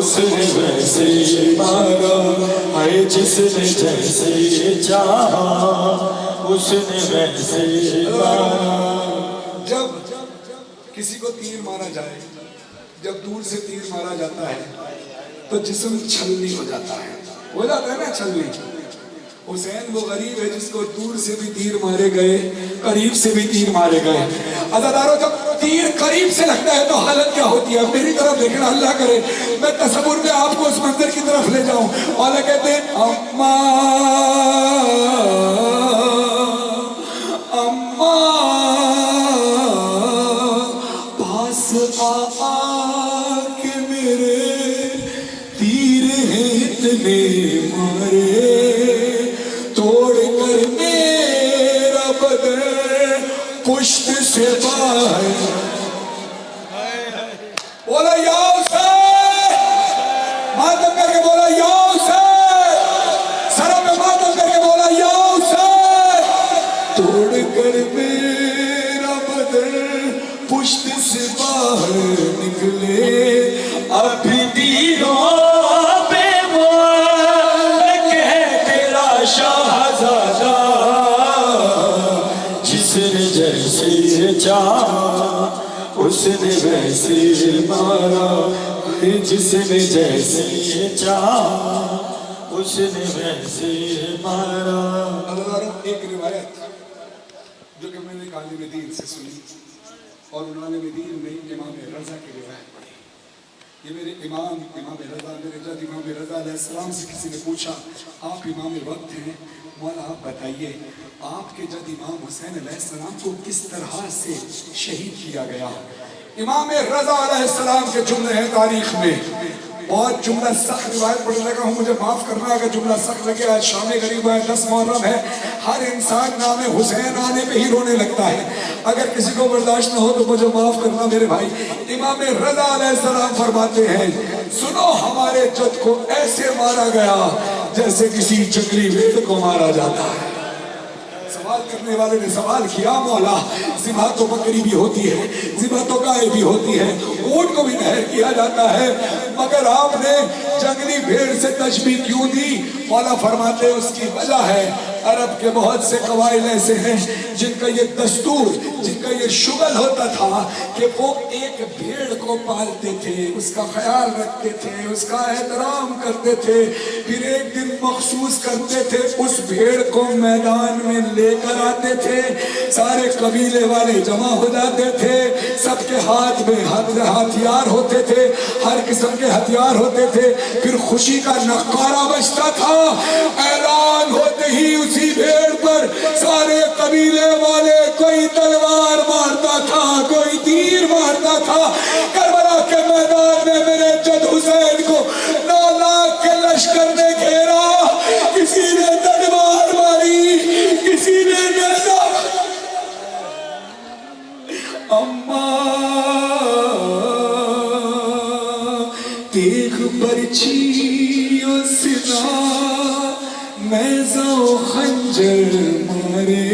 اس نے ویسے مارا ہے جس نے جیسے چاہا اس نے ویسے مارا. جب کسی کو تیر مارا جائے، جب دور سے تیر مارا جاتا ہے تو جسم چھلنی ہو جاتا ہے نا چھلنی. حسین وہ غریب ہے جس کو دور سے بھی تیر مارے گئے، قریب سے بھی تیر مارے گئے. عزادارو جب تیر قریب سے لگتا ہے تو حالت کیا ہوتی ہے؟ میری طرف دیکھنا، اللہ کرے میں تصور میں آپ کو اس منظر کی طرف لے جاؤں. اور کہتے ہیں اماں پاس آ کے میرے تیر ہیں اتنے مارے، توڑ کر میرا بدن پشت سے باہر. بولا یا حسین، ماتم کر کے بولا یا حسین، سروں میں ماتم کر کے بولا یا حسین. توڑ کر میرا بدن پشت سے باہر نکلے، ابھی تیروں پہ مالک ہے تیرا شاہزادہ. جس نے جیسے چاہا اس نے ویسے مارا جس نے جیسے چاہا اس نے ویسے مارا. ایک روایت جو کہ میں نے ایک عالم دین سے سنی اور عالم دین میں امام رضا کی روایت پڑھی. یہ میرے امام رضا، میرے جد امام رضا علیہ السلام سے کسی نے پوچھا آپ امام وقت ہیں، مولا آپ بتائیے آپ کے جد امام حسین علیہ السلام کو کس طرح سے شہید کیا گیا؟ امام رضا علیہ السلام کے جملے ہیں تاریخ میں. بہت جملہ سخت روایت پڑھنے لگا ہوں، مجھے معاف کرنا اگر جملہ سخت لگے. آج شام غریب ہے، 10 محرم ہے، ہر انسان نام حسین آنے پہ ہی رونے لگتا ہے. اگر کسی کو برداشت نہ ہو تو مجھے معاف کرنا میرے بھائی. امام رضا علیہ السلام فرماتے ہیں سنو ہمارے جد کو ایسے مارا گیا جیسے کسی جنگلی بھیڑ کو مارا جاتا ہے. سوال کرنے والے نے سوال کیا مولا ذبح تو بکری بھی ہوتی ہے، ذبح تو گائے بھی ہوتی ہے، اونٹ کو بھی نہر کیا جاتا ہے، مگر آپ نے جنگلی بھیڑ سے تشبیہ کیوں دی؟ مولا فرماتے اس کی وجہ ہے عرب کے بہت سے قبائل ایسے ہیں جن کا یہ دستور، جن کا یہ شغل ہوتا تھا کہ وہ ایک بھیڑ کو پالتے تھے، اس کا خیال رکھتے تھے، اس کا احترام کرتے تھے، پھر ایک دن مخصوص کرتے تھے، اس بھیڑ کو میدان میں لے کر آتے تھے، سارے قبیلے والے جمع ہو جاتے تھے، سب کے ہاتھ میں ہتھیار ہوتے تھے، ہر قسم کے ہتھیار ہوتے تھے، پھر خوشی کا نغارہ بجتا تھا، اعلان ہوتے ہی اسی بھیڑ پر سارے قبیلے والے کوئی تلوار مارتا تھا، کوئی تیر مارتا تھا. کربلا کے میدان میں میرے جد حسین کو 9 لاکھ کے لشکر نے گھیرا، کسی نے تلوار ماری، کسی نے نیزہ. اماں تیغ برچھی و سنا نیزہ و خنجر مارے،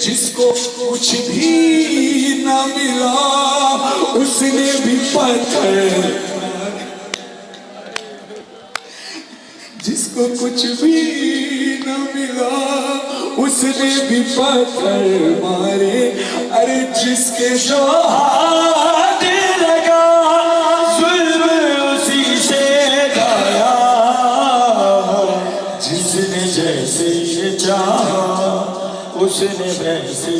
جس کو کچھ بھی نہ ملا اس نے بھی پتھر مارے، جس کو کچھ بھی نہ ملا اس نے بھی پتھر مارے. ارے جس کے جو ہاتھ لگا ظلم اسی سے کھایا، جس نے جیسے چاہا اس نے ویسے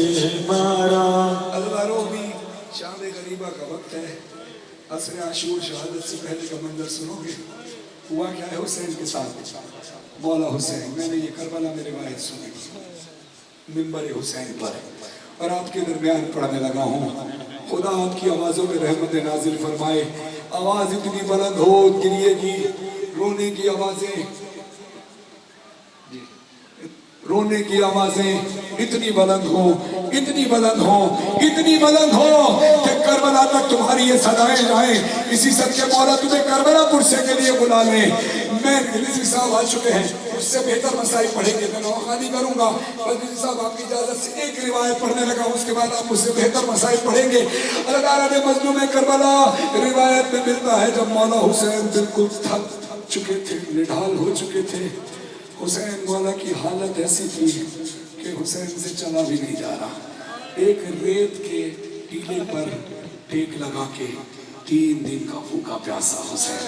مارا. عزیزانو بھی شام غریبہ کا وقت ہے، عصر عاشور شہادت سے پہلے کا منظر سنو گے. ہوا کیا ہے حسین کے ساتھ؟ مولا حسین، میں نے یہ کربلا میں روایت سنی منبر حسین پر اور آپ کے درمیان پڑھنے لگا ہوں. خدا آپ کی آوازوں میں رحمت نازل فرمائے. آواز اتنی بلند ہو گریے کی، رونے کی آوازیں، رونے کی آوازیں इतनी बुलंद हो, इतनी बुलंद हो, इतनी बुलंद हो कि करबला तक तुम्हारी ये सदाएं जाएं। इसी सदके मौला तुम्हें करबला पुरसे के लिए बुला ले। मैं रिजवी साहब आ चुके हैं, उससे बेहतर मसाइल पढ़ेंगे, मैं नौखानी करूंगा। रिजवी साहब आपकी इजाजत से एक रिवायत पढ़ने लगा, उसके बाद आप उससे बेहतर मसाइल पढ़ेंगे। अल्लाह ताला ने मजलूम करबला रिवायत में मिलता है जब मौला हुसैन बिल्कुल थक चुके थे, निढाल हो चुके थे। हुसैन मौला की हालत ऐसी थी कि हुसैन से चला भी नहीं जा रहा। एक रेत के टीले पर टेक लगा के 3 दिन का भूखा प्यासा हुसैन,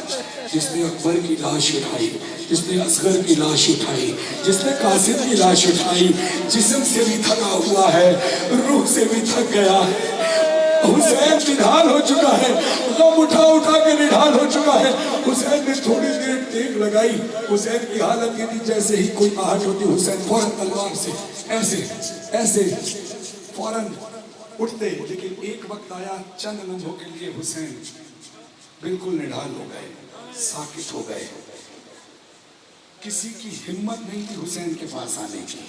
जिसने अकबर की लाश उठाई, जिसने असगर की लाश उठाई, जिसने कासिम की लाश उठाई, जिस्म से भी थका हुआ है, रूह से भी थक गया है। हुसैन निढाल हो चुका है, गम उठा उठा के निढाल हो चुका है। हुसैन ने थोड़ी देर टेक लगाई। हुसैन की हालत ये थी जैसे ही कोई आहट होती, हुसैन फौरन तलवार से ऐसे ऐसे फौरन उठते। लेकिन एक वक्त आया, चंद लम्हों के लिए हुसैन बिल्कुल निढाल हो गए, साकित हो गए। किसी की हिम्मत नहीं थी हुसैन के पास आने की।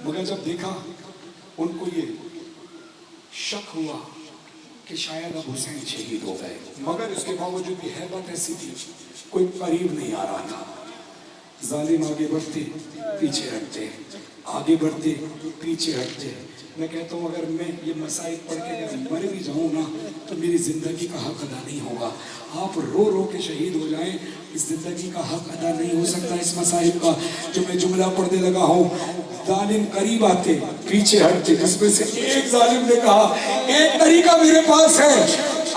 मगर जब देखा, उनको ये शक हुआ कि शायद अब हुसैन शहीद हो गए, मगर इसके बावजूद भी हैबत ऐसी थी, कोई करीब नहीं आ रहा था। जालिम आगे बढ़ते पीछे हटते, आगे बढ़ते पीछे हटते। मैं कहता हूँ अगर मैं ये मसाइल पढ़ के अगर मर भी जाऊँ ना, तो मेरी ज़िंदगी का हक अदा नहीं होगा। आप रो रो के शहीद हो जाएं, इस ज़िंदगी का हक अदा नहीं हो सकता। इस मसाइल का जो मैं जुमला पढ़ने लगा हूँ, जालिम करीब आते पीछे हटते, जिसमें से एक जालिम ने कहा, एक तरीका मेरे पास है,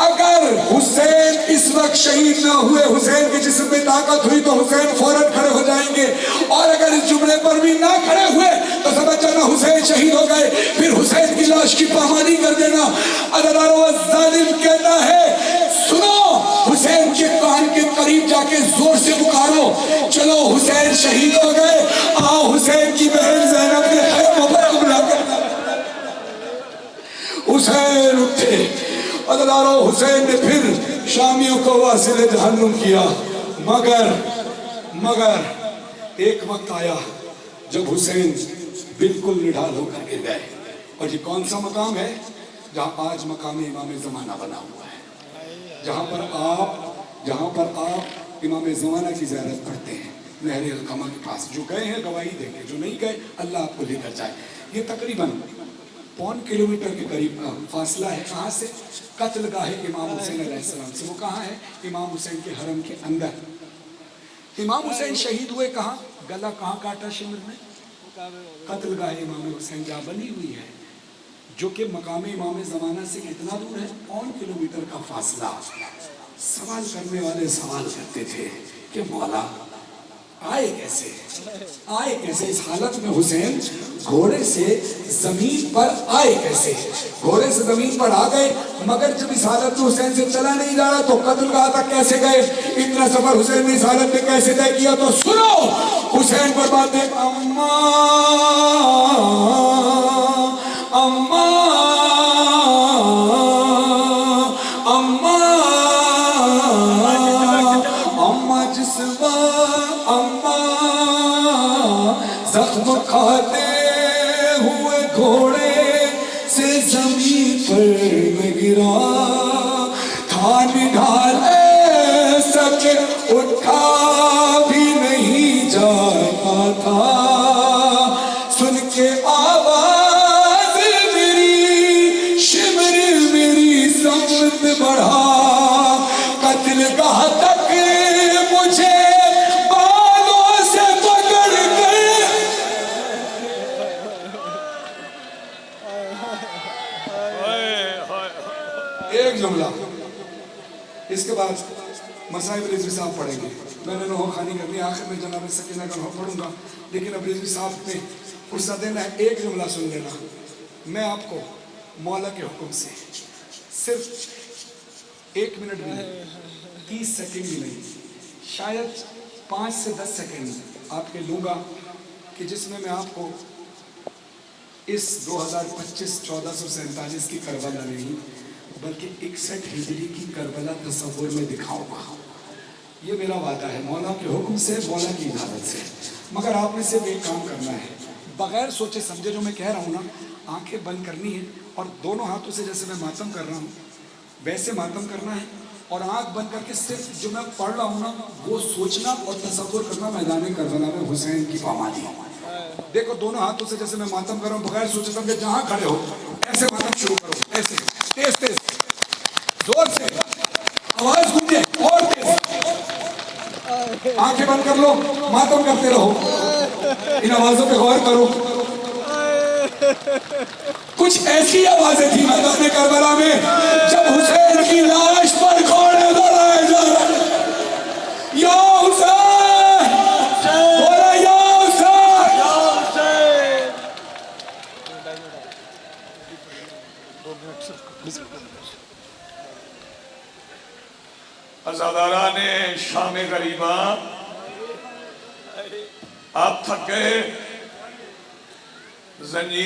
अगर हुसैन इस वक्त शहीद ना हुए, हुसैन के जिस्म में ताकत हुई तो हुसैन फौरन खड़े हो जाएंगे, और अगर इस जुमले पर भी ना खड़े हुए तो समझ जाना हुसैन शहीद हो गए, फिर हुसैन की लाश की पामानी कर देना। जालिम कहता है, सुनो, हुसैन के कान के करीब जाके जोर से पुकारो, चलो हुसैन शहीद हो गए, आओ हुसैन की बहन ज़ैनब के खैमों पर हमला करना। हुसैन उठे, अल्लाह हुसैन ने फिर शामियों को वासिले जहन्नुम किया। मगर एक वक्त आया जब हुसैन बिल्कुल निढाल होकर गिर गए। और ये कौन सा मकाम है? जहाँ आज मकाम इमाम ज़माना बना हुआ है, जहाँ पर आप इमाम ज़माना की ज़ियारत करते हैं, नहर अलकमा के पास। जो गए हैं गवाही देंगे, जो नहीं गए अल्लाह आपको लेकर जाए। ये तकरीबन 1.5 किलोमीटर के करीब का फासला है। कहाँ से? कत्लगाह इमाम हुसैन अलैहिस्सलाम से। वो कहाँ है? इमाम हुसैन के हरम के अंदर। इमाम हुसैन शहीद हुए कहाँ? गला कहाँ काटा शिमर में? कत्लगाह इमाम हुसैन जहाँ बनी हुई है, जो कि मकाम इमाम ज़माना से कितना दूर है? 1.5 किलोमीटर का फासला। सवाल करने वाले सवाल करते थे कि मौला आए कैसे इस हालत में हुसैन घोड़े से जमीन पर आए कैसे? घोड़े से जमीन पर आ गए, मगर जब इस हालत में हुसैन से चला नहीं जा रहा तो कत्लगाह तक कैसे गए? इतना सफर हुसैन ने इस हालत में कैसे तय किया? तो सुनो, हुसैन पर बातें, अम्मा अम्मा अम्मा अम्मा जिस्वा अम्मा जख्म खाते हुए घोड़े से जमीन पर मैं गिरा था, निढाल सके उठा भी नहीं जाता था। सुन के आवाज मेरी शिमर मेरी समत बढ़ा, कत्लगाह तक मुझे एक जुमला। इसके बाद मसाइब रिजवी साहब पढ़ेंगे। मैंने नौखानी करनी, आखिर में जनाब सकीना का नौह पढ़ूंगा, लेकिन अब रिजवी साहब ने फुर्सत देना है। एक जुमला सुन लेना। मैं आपको मौला के हुक्म से सिर्फ 1 मिनट भी नहीं, 30 सेकेंड भी नहीं, शायद 5 से 10 सेकेंड आपके लूँगा कि जिसमें मैं आपको इस 2025 1447 की करबला नहीं बल्कि 61 हिजरी की करबला तस्वुर में दिखाऊंगा। ये मेरा वादा है, मौला के हुक्म से, मौला की इजाज़त से। मगर आपने सिर्फ एक काम करना है, بغیر سوچے سمجھے جو میں کہہ رہا ہوں نا، آنکھیں بند کرنی ہے اور دونوں ہاتھوں سے جیسے میں ماتم کر رہا ہوں ویسے ماتم کرنا ہے، اور آنکھ بند کر کے صرف جو میں پڑھ رہا ہوں نا وہ سوچنا اور تصور کرنا میدان کربلا میں حسین کی پامالی۔ دیکھو دونوں ہاتھوں سے جیسے میں ماتم کر رہا ہوں بغیر سوچے سمجھے، جہاں کھڑے ہو ایسے ماتم شروع کرو، ایسے تیز تیز زور سے آواز گونجے اور تیز، آنکھیں بند کر لو، ماتم کرتے رہو، ان آوازوں پہ غور کرو۔ کچھ ایسی آوازیں تھی میدان کربلا میں جب حسین کی لاش پر گھوڑے دوڑائے جا رہے، یا حسین بولا یا حسین، عزاداران شام غریبہ، آپ تھک گئے، زنجیر